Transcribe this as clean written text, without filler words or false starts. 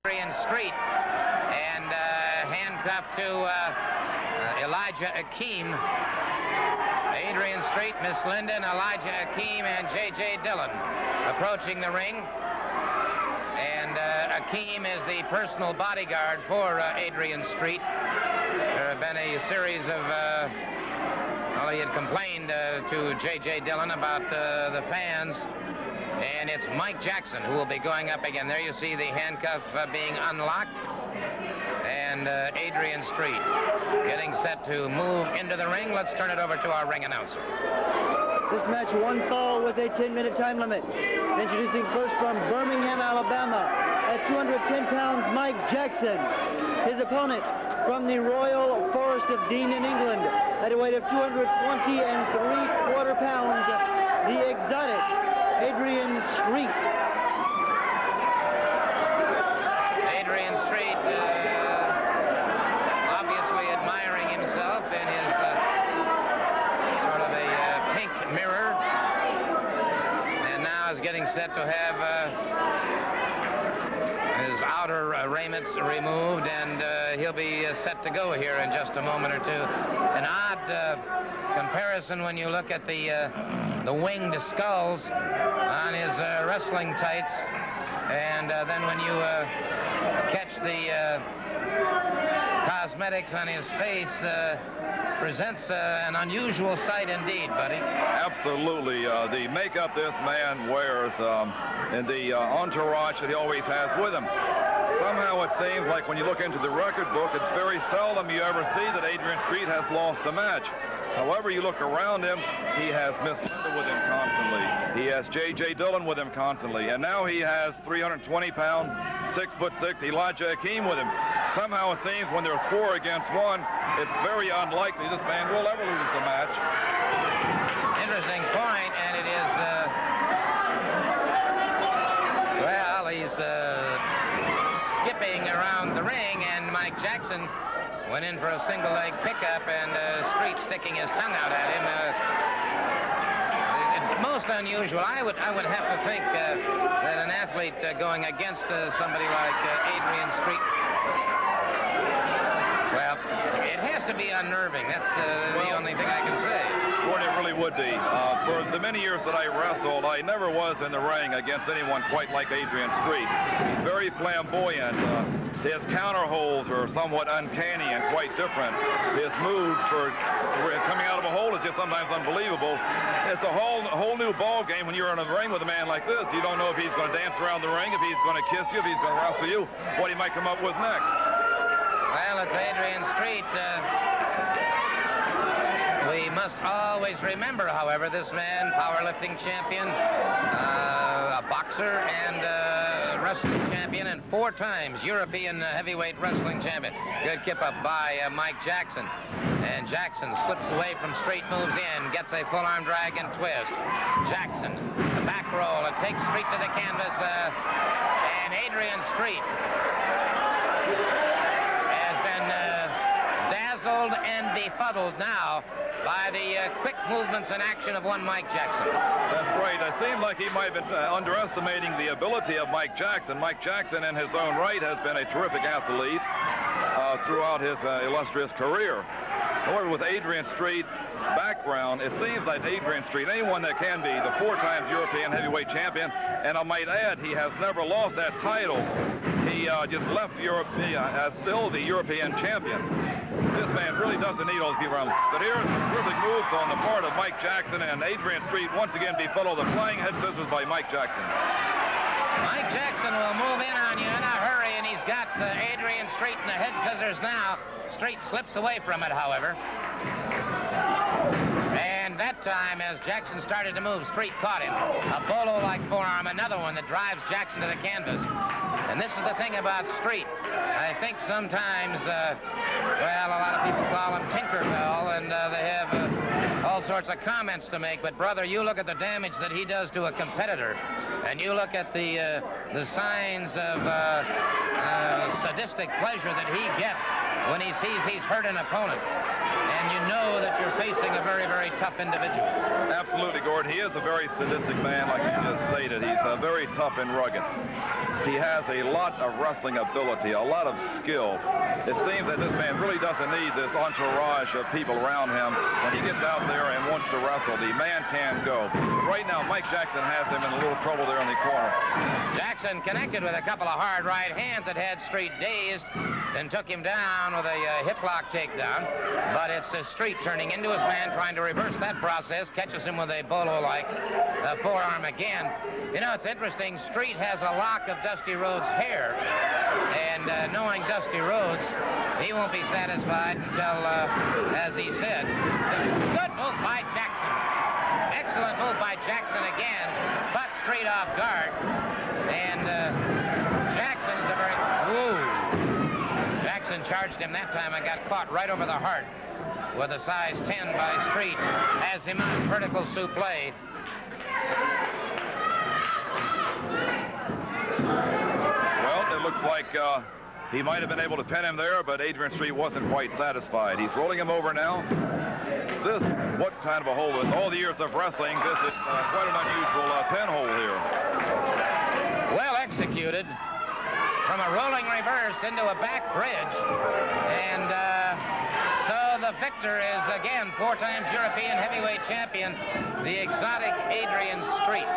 Adrian Street and handcuffed to Elijah Akeem. Adrian Street, Miss Linden, Elijah Akeem, and J.J. Dillon approaching the ring. And Akeem is the personal bodyguard for Adrian Street. There have been a series of, well, he had complained to J.J. Dillon about the fans. And it's Mike Jackson who will be going up again. There you see the handcuff being unlocked. And Adrian Street getting set to move into the ring. Let's turn it over to our ring announcer. This match, one fall with a 10-minute time limit. Introducing first from Birmingham, Alabama, at 210 pounds, Mike Jackson. His opponent from the Royal Forest of Dean in England, at a weight of 220 3/4 pounds, the exotic Adrian Street. Adrian Street obviously admiring himself in his sort of a pink mirror, and now is getting set to have his outer raiments removed, and he'll be set to go here in just a moment or two. An odd comparison when you look at the winged skulls on his wrestling tights, and then when you catch the cosmetics on his face, presents an unusual sight indeed, buddy. Absolutely. The makeup this man wears and the entourage that he always has with him. Somehow it seems like when you look into the record book, it's very seldom you ever see that Adrian Street has lost a match. However, you look around him, he has Miss Linda with him constantly. He has J.J. Dillon with him constantly. And now he has 320-pound, 6'6" Elijah Akeem with him. Somehow it seems when there's 4 against 1, it's very unlikely this man will ever lose the match. Interesting point, and it is, well, he's skipping around the ring, and Mike Jackson went in for a single leg pickup, and Street sticking his tongue out at him. Most unusual. I would have to think that an athlete going against somebody like Adrian Street, well, it has to be unnerving. That's the only thing I can say. Gordon, it really would be. For the many years that I wrestled, I never was in the ring against anyone quite like Adrian Street. He's very flamboyant. His counter holds are somewhat uncanny and quite different. His moves for coming out of a hole is just sometimes unbelievable. It's a whole new ball game when you're in a ring with a man like this. You don't know if he's going to dance around the ring, if he's going to kiss you, if he's going to wrestle you, what he might come up with next. Well, it's Adrian Street. We must always remember, however, this man, powerlifting champion, a boxer, and wrestling champion, and 4 times European heavyweight wrestling champion. Good kip up by Mike Jackson. And Jackson slips away from Street, moves in, gets a full arm drag and twist. Jackson, the back roll, and takes Street to the canvas. And Adrian Street has been dazzled and befuddled now by the quick movements and action of one Mike Jackson. That's right. It seemed like he might have been underestimating the ability of Mike Jackson. Mike Jackson, in his own right, has been a terrific athlete throughout his illustrious career. However, with Adrian Street's background, it seems like Adrian Street, anyone that can be the 4 times European heavyweight champion, and I might add, he has never lost that title. He just left Europe as still the European champion. This man really doesn't need all the people around. But here's terrific moves on the part of Mike Jackson, and Adrian Street once again befuddled. The flying head scissors by Mike Jackson. Mike Jackson will move in on you in a hurry, and he's got Adrian Street in the head scissors now. Street slips away from it, however. And that time, as Jackson started to move, Street caught him. A bolo-like forearm, another one that drives Jackson to the canvas. And this is the thing about Street. I think sometimes, well, a lot of people call him Tinkerbell, and they have all sorts of comments to make. But, brother, you look at the damage that he does to a competitor, and you look at the signs of sadistic pleasure that he gets when he sees he's hurt an opponent. And you know that you're facing a very, very tough individual. Absolutely, Gordon. He is a very sadistic man, like you just stated. He's very tough and rugged. He has a lot of wrestling ability, a lot of skill. It seems that this man really doesn't need this entourage of people around him. When he gets out there and wants to wrestle, the man can go. Right now, Mike Jackson has him in a little trouble there in the corner. Jackson connected with a couple of hard right hands that had Street dazed and took him down with a hip lock takedown. But it's Street turning into his man, trying to reverse that process, catches him with a bolo-like forearm again. You know, it's interesting. Street has a lock of Dusty Rhodes' hair, and knowing Dusty Rhodes, he won't be satisfied until, as he said, good move by Jackson. Excellent move by Jackson again, but Street off guard. And Jackson is a very... Whoa. Jackson charged him that time and got caught right over the heart with a size 10 by Street, has him on vertical suplex. Well, it looks like he might have been able to pin him there, but Adrian Street wasn't quite satisfied. He's rolling him over now. This, what kind of a hold? With all the years of wrestling, this is quite an unusual pinhole here. Well executed from a rolling reverse into a back bridge. And so the victor is, again, 4 times European heavyweight champion, the exotic Adrian Street.